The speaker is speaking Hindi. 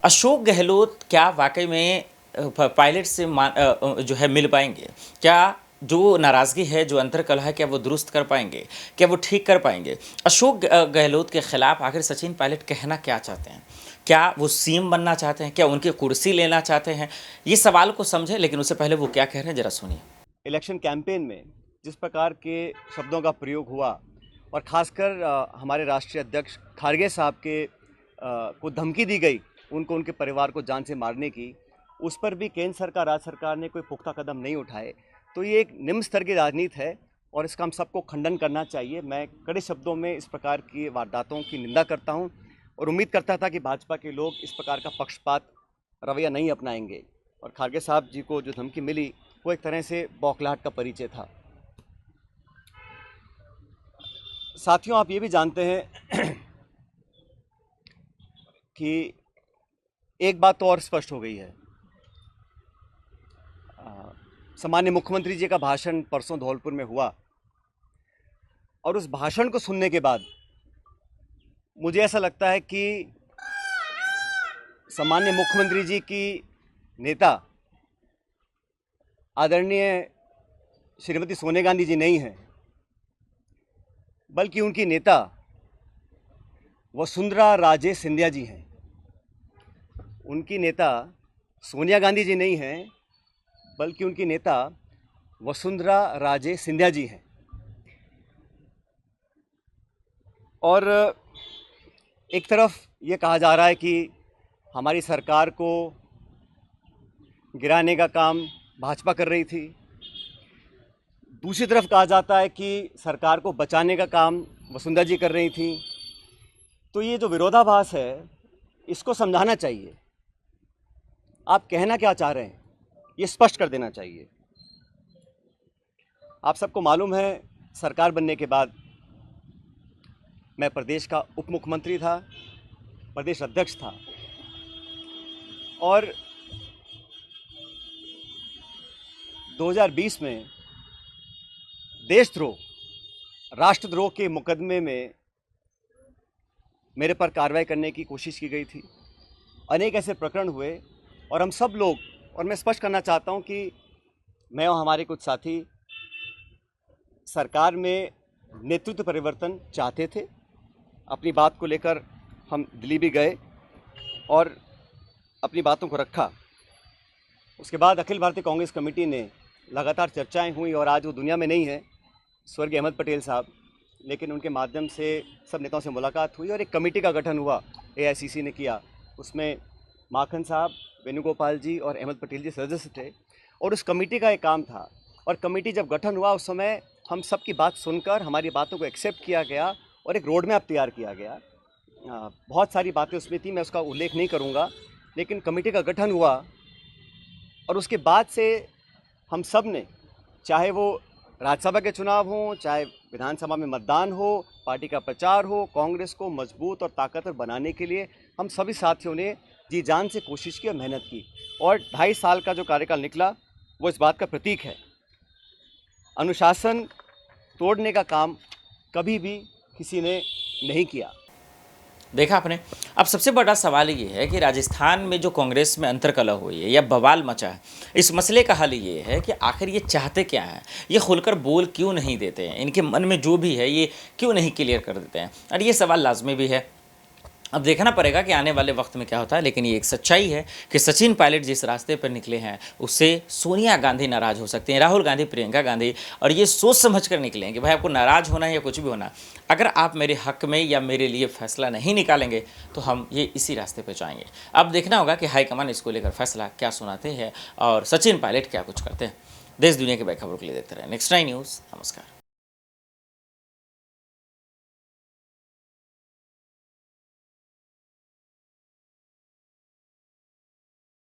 अशोक गहलोत क्या वाकई में पायलट से जो है मिल पाएंगे? क्या जो नाराज़गी है, जो अंतर्कलह है, क्या वो दुरुस्त कर पाएंगे? क्या वो ठीक कर पाएंगे? अशोक गहलोत के खिलाफ आखिर सचिन पायलट कहना क्या चाहते हैं? क्या वो सीएम बनना चाहते हैं? क्या उनकी कुर्सी लेना चाहते हैं? ये सवाल को समझें, लेकिन उससे पहले वो क्या कह रहे हैं ज़रा सुनिए। इलेक्शन कैंपेन में जिस प्रकार के शब्दों का प्रयोग हुआ और ख़ासकर हमारे राष्ट्रीय अध्यक्ष खारगे साहब के को धमकी दी गई, उनको उनके परिवार को जान से मारने की, उस पर भी केंद्र सरकार, राज्य सरकार ने कोई पुख्ता कदम नहीं उठाए। तो ये एक निम्न स्तर की राजनीति है और इसका हम सबको खंडन करना चाहिए। मैं कड़े शब्दों में इस प्रकार की वारदातों की निंदा करता हूँ और उम्मीद करता था कि भाजपा के लोग इस प्रकार का पक्षपात रवैया नहीं अपनाएंगे। और खारगे साहब जी को जो धमकी मिली वो एक तरह से बौखलाहट का परिचय था। साथियों, आप ये भी जानते हैं कि एक बात तो और स्पष्ट हो गई है। सामान्य मुख्यमंत्री जी का भाषण परसों धौलपुर में हुआ और उस भाषण को सुनने के बाद मुझे ऐसा लगता है कि सामान्य मुख्यमंत्री जी की नेता आदरणीय श्रीमती सोनिया गांधी जी नहीं हैं, बल्कि उनकी नेता वसुंधरा राजे सिंधिया जी हैं। उनकी नेता सोनिया गांधी जी नहीं हैं, बल्कि उनकी नेता वसुंधरा राजे सिंधिया जी हैं। और एक तरफ ये कहा जा रहा है कि हमारी सरकार को गिराने का काम भाजपा कर रही थी, दूसरी तरफ कहा जाता है कि सरकार को बचाने का काम वसुंधरा जी कर रही थी। तो ये जो विरोधाभास है, इसको समझाना चाहिए। आप कहना क्या चाह रहे हैं, ये स्पष्ट कर देना चाहिए। आप सबको मालूम है, सरकार बनने के बाद मैं प्रदेश का उप मुख्यमंत्री था, प्रदेश अध्यक्ष था और 2020 में देशद्रोह, राष्ट्रद्रोह के मुकदमे में मेरे पर कार्रवाई करने की कोशिश की गई थी। अनेक ऐसे प्रकरण हुए और हम सब लोग, और मैं स्पष्ट करना चाहता हूं कि मैं और हमारे कुछ साथी सरकार में नेतृत्व परिवर्तन चाहते थे। अपनी बात को लेकर हम दिल्ली भी गए और अपनी बातों को रखा। उसके बाद अखिल भारतीय कांग्रेस कमेटी ने लगातार चर्चाएं हुई और आज वो दुनिया में नहीं है, स्वर्गीय अहमद पटेल साहब, लेकिन उनके माध्यम से सब नेताओं से मुलाकात हुई और एक कमेटी का गठन हुआ, एआईसीसी ने किया। उसमें माखन साहब, वेणुगोपाल जी और अहमद पटेल जी सदस्य थे और उस कमेटी का एक काम था। और कमेटी जब गठन हुआ उस समय हम सब की बात सुनकर हमारी बातों को एक्सेप्ट किया गया और एक रोड मैप तैयार किया गया। बहुत सारी बातें उसमें थी, मैं उसका उल्लेख नहीं करूँगा, लेकिन कमेटी का गठन हुआ और उसके बाद से हम सब ने, चाहे वो राज्यसभा के चुनाव हों, चाहे विधानसभा में मतदान हो, पार्टी का प्रचार हो, कांग्रेस को मजबूत और ताकतवर बनाने के लिए हम सभी साथियों ने जी जान से कोशिश की और मेहनत की। और 2.5 साल का जो कार्यकाल निकला वो इस बात का प्रतीक है। अनुशासन तोड़ने का काम कभी भी किसी ने नहीं किया। देखा आपने। अब सबसे बड़ा सवाल ये है कि राजस्थान में जो कांग्रेस में अंतर्कलह हुई है या बवाल मचा है, इस मसले का हल ये है कि आखिर ये चाहते क्या हैं, ये खुलकर बोल क्यों नहीं देते हैं, इनके मन में जो भी है ये क्यों नहीं क्लियर कर देते हैं। और ये सवाल लाजमी भी है। अब देखना पड़ेगा कि आने वाले वक्त में क्या होता है, लेकिन ये एक सच्चाई है कि सचिन पायलट जिस रास्ते पर निकले हैं उससे सोनिया गांधी नाराज़ हो सकती हैं, राहुल गांधी, प्रियंका गांधी, और ये सोच समझ कर निकले हैं कि भाई आपको नाराज़ होना है या कुछ भी होना, अगर आप मेरे हक में या मेरे लिए फैसला नहीं निकालेंगे तो हम ये इसी रास्ते पर जाएंगे। अब देखना होगा कि हाईकमान इसको लेकर फैसला क्या सुनाते हैं और सचिन पायलट क्या कुछ करते हैं। देश दुनिया की बड़ी खबरों के लिए देखते रहे नेक्स्ट 9 न्यूज़। नमस्कार।